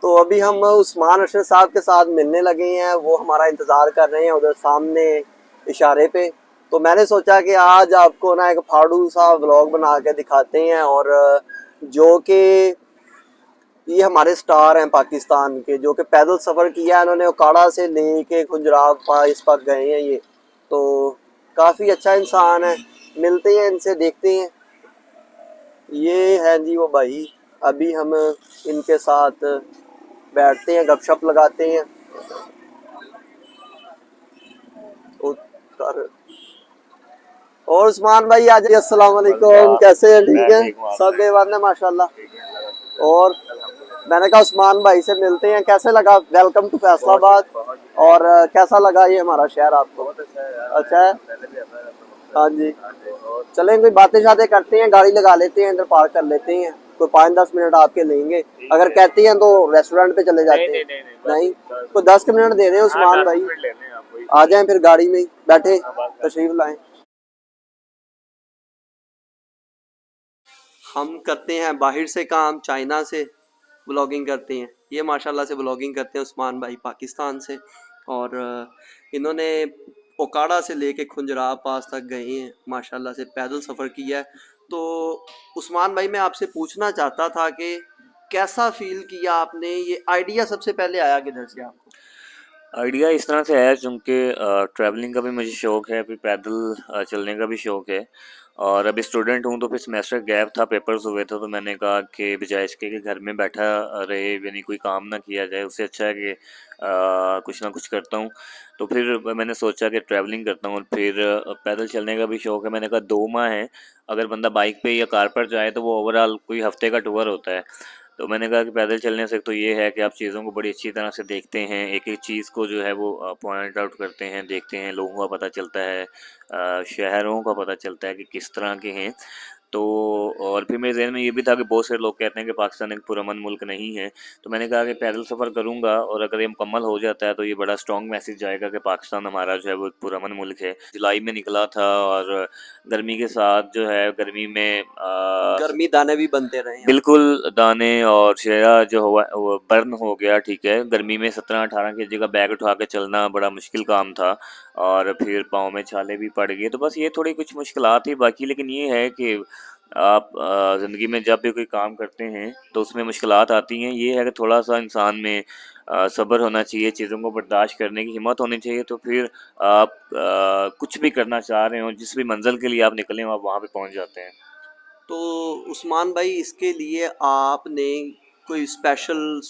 तो अभी हम उस्मान अरशद साहब के साथ मिलने लगे हैं, वो हमारा इंतज़ार कर रहे हैं उधर सामने इशारे पे। तो मैंने सोचा कि आज आपको ना एक फाड़ू सा व्लॉग बना के दिखाते हैं, और जो कि ये हमारे स्टार हैं पाकिस्तान के, जो कि पैदल सफ़र किया है इन्होंने, उकाड़ा से लेके खुजरात इस पर गए हैं ये। तो काफ़ी अच्छा इंसान है, मिलते हैं इनसे, देखते हैं। ये है जी वो भाई, अभी हम इनके साथ बैठते हैं, गपशप लगाते हैं। उतर और उस्मान भाई आज, अस्सलाम वालेकुम, कैसे हैं? ठीक है सब बेवान है माशाल्लाह। और मैंने कहा उस्मान भाई से मिलते हैं, कैसे लगा? Welcome to Faisalabad. और कैसा लगा ये हमारा शहर आपको? अच्छा है, हाँ जी। चलें कोई बातें शातें करते हैं, गाड़ी लगा लेते हैं, इधर पार्क कर लेते हैं, कोई 5-10 मिनट आपके लेंगे। अगर कहती हैं तो रेस्टोरेंट पे चले जाते हैं। नहीं, कोई 10 मिनट दे रहे हैं उस्मान भाई, आ जाएं फिर गाड़ी में बैठे, तशरीफ लाएं। हम करते हैं बाहर से काम, चाइना से ब्लॉगिंग करते हैं। ये माशाल्लाह से ब्लॉगिंग करते हैं उस्मान भाई पाकिस्तान से। और इन्होंने ओकाड़ा से लेके खुंजरा पास तक गए हैं, माशाल्लाह से पैदल सफ़र किया है। तो उस्मान भाई मैं आपसे पूछना चाहता था कि कैसा फील किया आपने? ये आइडिया सबसे पहले आया किधर से आपको? आइडिया इस तरह से है, चूँकि ट्रैवलिंग का भी मुझे शौक़ है, फिर पैदल चलने का भी शौक़ है, और अभी स्टूडेंट हूँ तो फिर सेमेस्टर गैप था, पेपर्स हुए थे, तो मैंने कहा कि बजाय इसके कि घर में बैठा रहे, यानी कोई काम ना किया जाए, उससे अच्छा है कि कुछ ना कुछ करता हूँ। तो फिर मैंने सोचा कि ट्रैवलिंग करता हूँ, और फिर पैदल चलने का भी शौक़ है। मैंने कहा 2 माह है, अगर बंदा बाइक पे या कार पर जाए तो वो ओवरऑल कोई हफ्ते का टूर होता है। तो मैंने कहा कि पैदल चलने से तो ये है कि आप चीज़ों को बड़ी अच्छी तरह से देखते हैं, एक-एक चीज़ को जो है वो पॉइंट आउट करते हैं, देखते हैं, लोगों का पता चलता है, शहरों का पता चलता है कि किस तरह के हैं। तो और फिर मेरे ज़हन में ये भी था कि बहुत से लोग कहते हैं कि पाकिस्तान एक पुरअमन मुल्क नहीं है, तो मैंने कहा कि पैदल सफ़र करूँगा, और अगर ये मुकम्मल हो जाता है तो ये बड़ा स्ट्रॉन्ग मैसेज जाएगा कि पाकिस्तान हमारा जो है वो एक पुरअमन मुल्क है। जुलाई में निकला था, और गर्मी के साथ जो है, गर्मी में गर्मी दाने भी बनते रहे हैं आपके। बिल्कुल दाने और चेहरा जो हुआ वो बर्न हो गया, ठीक है। गर्मी में 17-18 केजी का बैग उठा के चलना बड़ा मुश्किल काम था, और फिर पाँव में छाले भी पड़ गए, तो बस ये थोड़ी कुछ मुश्किलात थी बाकी। लेकिन ये है कि आप ज़िंदगी में जब भी कोई काम करते हैं तो उसमें मुश्किलात आती हैं। ये है कि थोड़ा-सा इंसान में सब्र होना चाहिए, चीज़ों को बर्दाश्त करने की हिम्मत होनी चाहिए, तो फिर आप कुछ भी करना चाह रहे हों, जिस भी मंज़िल के लिए आप निकले हों, आप वहाँ पे पहुँच जाते हैं। तो उस्मान भाई इसके लिए आपने कोई स्पेशल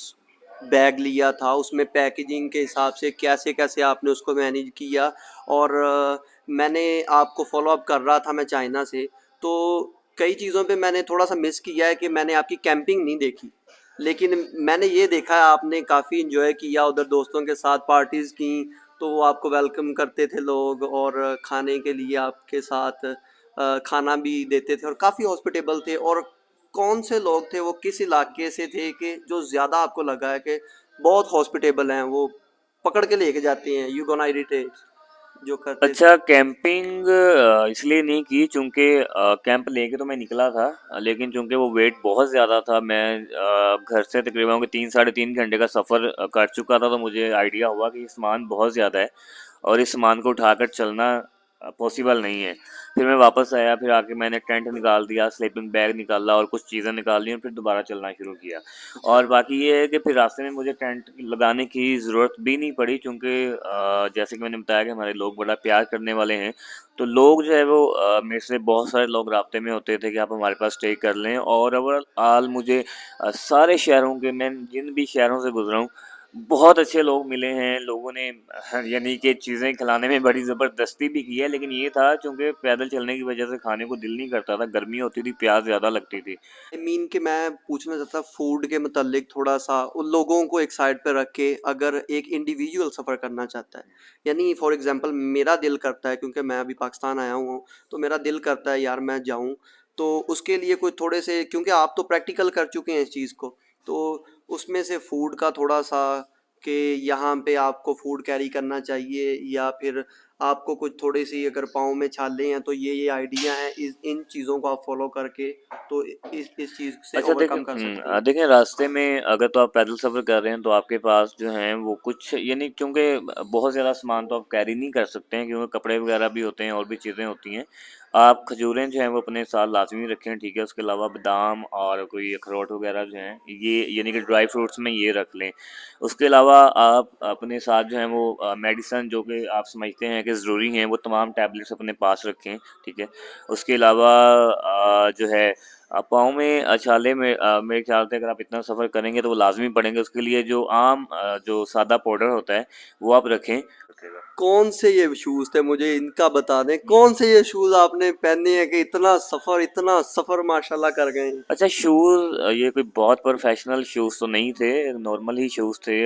बैग लिया था, उसमें पैकेजिंग के हिसाब से कैसे कैसे आपने उसको मैनेज किया? और मैंने आपको फॉलो अप कर रहा था मैं चाइना से, तो कई चीज़ों पे मैंने थोड़ा सा मिस किया है कि मैंने आपकी कैंपिंग नहीं देखी। लेकिन मैंने ये देखा है आपने काफ़ी इंजॉय किया उधर, दोस्तों के साथ पार्टीज़ की, तो वो आपको वेलकम करते थे लोग, और खाने के लिए आपके साथ खाना भी देते थे, और काफ़ी हॉस्पिटेबल थे। और कौन से लोग थे वो, किस इलाके से थे कि जो ज़्यादा आपको लगा है कि बहुत हॉस्पिटेबल हैं, वो पकड़ के लेके जाते हैं, यू गोना इरिटेट जो करते थे? अच्छा, कैंपिंग इसलिए नहीं की चूँकि कैंप लेके तो मैं निकला था, लेकिन चूँकि वो वेट बहुत ज़्यादा था, मैं घर से तकरीबन के 3 साढ़े 3 घंटे का सफ़र कर चुका था, तो मुझे आइडिया हुआ कि ये सामान बहुत ज़्यादा है, और इस सामान को उठाकर चलना पॉसिबल नहीं है। फिर मैं वापस आया, फिर आके मैंने टेंट निकाल दिया, स्लीपिंग बैग निकाला, और कुछ चीज़ें निकाल ली, और फिर दोबारा चलना शुरू किया। अच्छा। और बाकी ये है कि फिर रास्ते में मुझे टेंट लगाने की ज़रूरत भी नहीं पड़ी, क्योंकि जैसे कि मैंने बताया कि हमारे लोग बड़ा प्यार करने वाले हैं। तो लोग जो है वो मेरे से बहुत सारे लोग राब्ते में होते थे कि आप हमारे पास स्टे कर लें, और ओवरऑल मुझे सारे शहरों के, मैं जिन भी शहरों से गुज़रा हूँ, बहुत अच्छे लोग मिले हैं। लोगों ने यानी कि चीज़ें खिलाने में बड़ी ज़बरदस्ती भी की है, लेकिन ये था चूँकि पैदल चलने की वजह से खाने को दिल नहीं करता था, गर्मी होती थी, प्यास ज़्यादा लगती थी। आई मीन कि मैं पूछना चाहता फूड के मतलब थोड़ा सा उन लोगों को एक साइड पे रख के, अगर एक इंडिविजुअल सफ़र करना चाहता है, यानी फॉर एग्जांपल मेरा दिल करता है, क्योंकि मैं अभी पाकिस्तान आया हूँ, तो मेरा दिल करता है यार मैं जाऊँ, तो उसके लिए कुछ थोड़े से, क्योंकि आप तो प्रैक्टिकल कर चुके हैं इस चीज़ को, तो उसमें से फूड का थोड़ा सा कि यहाँ पे आपको फूड कैरी करना चाहिए, या फिर आपको कुछ थोड़ी सी अगर पाँव में छाले हैं तो ये आइडिया हैं, इन चीज़ों को आप फॉलो करके तो इस चीज़ से अच्छा देखें ओवरकम कर सकते हैं। देखें रास्ते में अगर तो आप पैदल सफ़र कर रहे हैं तो आपके पास जो हैं वो कुछ यानी क्योंकि बहुत ज़्यादा सामान तो आप कैरी नहीं कर सकते हैं क्योंकि कपड़े वगैरह भी होते हैं और भी चीज़ें होती हैं। आप खजूरें जो हैं वो अपने साथ लाज़मी रखें, ठीक है? उसके अलावा बादाम और कोई अखरोट वगैरह जो हैं ये यानी कि ड्राई फ्रूट्स में ये रख लें। उसके अलावा आप अपने साथ जो है वो मेडिसिन जो कि आप समझते हैं कि ज़रूरी हैं वो तमाम टैबलेट्स अपने पास रखें, ठीक है? उसके अलावा जो है पाँव में छाले में मेरे ख्याल से अगर आप इतना सफ़र करेंगे तो वो लाज़मी पड़ेंगे, उसके लिए जो आम जो सादा पाउडर होता है वो आप रखें। कौन से ये शूज़ थे, मुझे इनका बता दें, कौन से ये शूज़ आपने पहने हैं कि इतना सफ़र माशाल्लाह कर गए हैं? अच्छा शूज़ ये कोई बहुत प्रोफेशनल शूज़ तो नहीं थे, नॉर्मल ही शूज़ थे।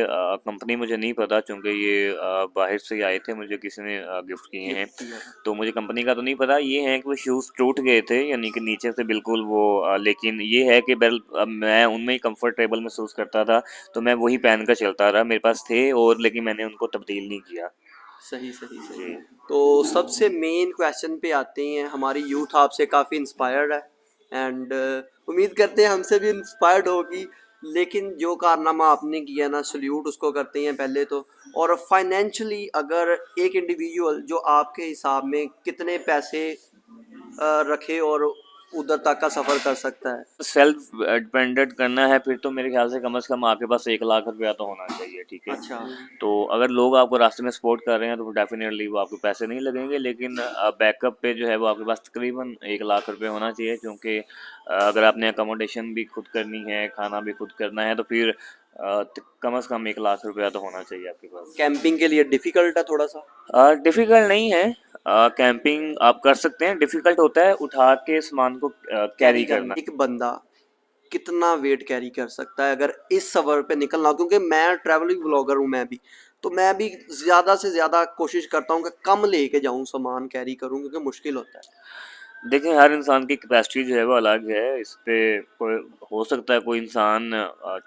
कंपनी मुझे नहीं पता चूँकि ये बाहर से ही आए थे, मुझे किसी ने गिफ्ट किए हैं, गिफ्ट किया था। तो मुझे कंपनी का तो नहीं पता। ये है कि वो शूज़ टूट गए थे यानी कि नीचे से बिल्कुल वो लेकिन ये है कि मैं उनमें ही कंफर्टेबल महसूस करता था, तो मैं वही पहन कर चलता रहा। मेरे पास थे और लेकिन मैंने उनको तब्दील नहीं किया। सही, सही, सही। जी। तो सबसे मेन क्वेश्चन पे आते हैं, हमारी यूथ आपसे काफ़ी इंस्पायर्ड है एंड उम्मीद करते हैं हमसे भी इंस्पायर्ड होगी, लेकिन जो कारनामा आपने किया ना, सल्यूट उसको करते हैं पहले तो। और फाइनेंशियली अगर एक इंडिविजुअल जो आपके हिसाब में कितने पैसे रखे और उधर तक का सफ़र कर सकता है? सेल्फ डिपेंडेंट करना है फिर तो मेरे ख्याल से कम आपके पास 1 लाख रुपया तो होना चाहिए, ठीक है? अच्छा। तो अगर लोग आपको रास्ते में सपोर्ट कर रहे हैं तो डेफिनेटली वो आपको पैसे नहीं लगेंगे, लेकिन बैकअप पे जो है वो आपके पास तकरीबन 1 लाख रुपए होना चाहिए क्योंकि अगर आपने अकोमोडेशन भी खुद करनी है, खाना भी खुद करना है तो फिर कम से कम 1 लाख रुपया तो होना चाहिए आपके पास। कैंपिंग के लिए डिफ़िकल्ट है थोड़ा सा? डिफ़िकल्ट नहीं है। कैंपिंग आप कर सकते हैं, डिफ़िकल्ट होता है उठा के सामान को कैरी कैरी करना, करना। एक बंदा कितना वेट कैरी कर सकता है अगर इस सफ़र पे निकलना हो? क्योंकि मैं ट्रैवलिंग ब्लॉगर हूँ मैं भी, तो मैं भी ज़्यादा से ज़्यादा कोशिश करता हूँ कि कम लेके जाऊँ, सामान कैरी करूँ, क्योंकि मुश्किल होता है। देखिए, हर इंसान की कैपेसिटी जो है वो अलग है। इस पे कोई हो सकता है कोई इंसान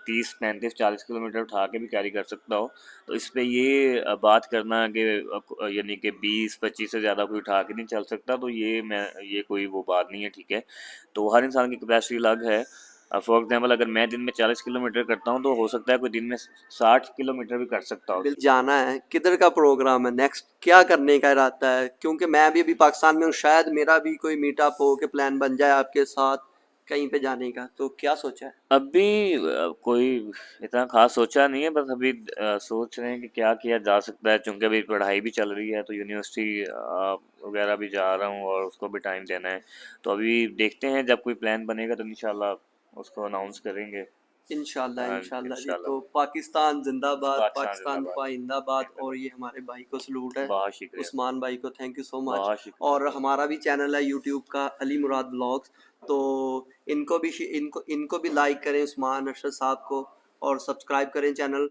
30, 35, 40 किलोमीटर उठा के भी कैरी कर सकता हो। तो इस पे ये बात करना कि यानी कि 20-25 से ज़्यादा कोई उठा के नहीं चल सकता, तो ये कोई वो बात नहीं है, ठीक है? तो हर इंसान की कैपेसिटी अलग है। फॉर एग्ज़ाम्पल अगर मैं दिन में 40 किलोमीटर करता हूँ, तो हो सकता है कोई दिन में 60 किलोमीटर भी कर सकता हो। जाना है, किधर का प्रोग्राम है नेक्स्ट, क्या करने का इरादा है? क्योंकि मैं भी अभी पाकिस्तान में हूँ, शायद मेरा भी कोई मीटअप हो के प्लान बन जाए आपके साथ कहीं पे जाने का, तो क्या सोचा है? अभी कोई इतना ख़ास सोचा नहीं है, बस अभी सोच रहे हैं कि क्या किया जा सकता है चूँकि अभी पढ़ाई भी चल रही है, तो यूनिवर्सिटी वगैरह भी जा रहा हूँ और उसको भी टाइम देना है। तो अभी देखते हैं जब कोई प्लान बनेगा तो इंशाल्लाह उसको अनाउंस करेंगे। इंशाल्लाह, इंशाल्लाह जी। इंशाल्लाह। तो पाकिस्तान जिंदाबाद, पाकिस्तान पाकिस्तान ज़िंदाबाद। पाइंदाबाद। और जिंदाबाद। ये हमारे भाई को सलूट है, बहुत शुक्रिया। उस्मान भाई को थैंक यू सो मच। बहुत शुक्रिया। और हमारा भी चैनल है यूट्यूब का, अली मुराद ब्लॉग्स, तो इनको भी लाइक करें, उस्मान अरशद साहब को, और सब्सक्राइब करें चैनल।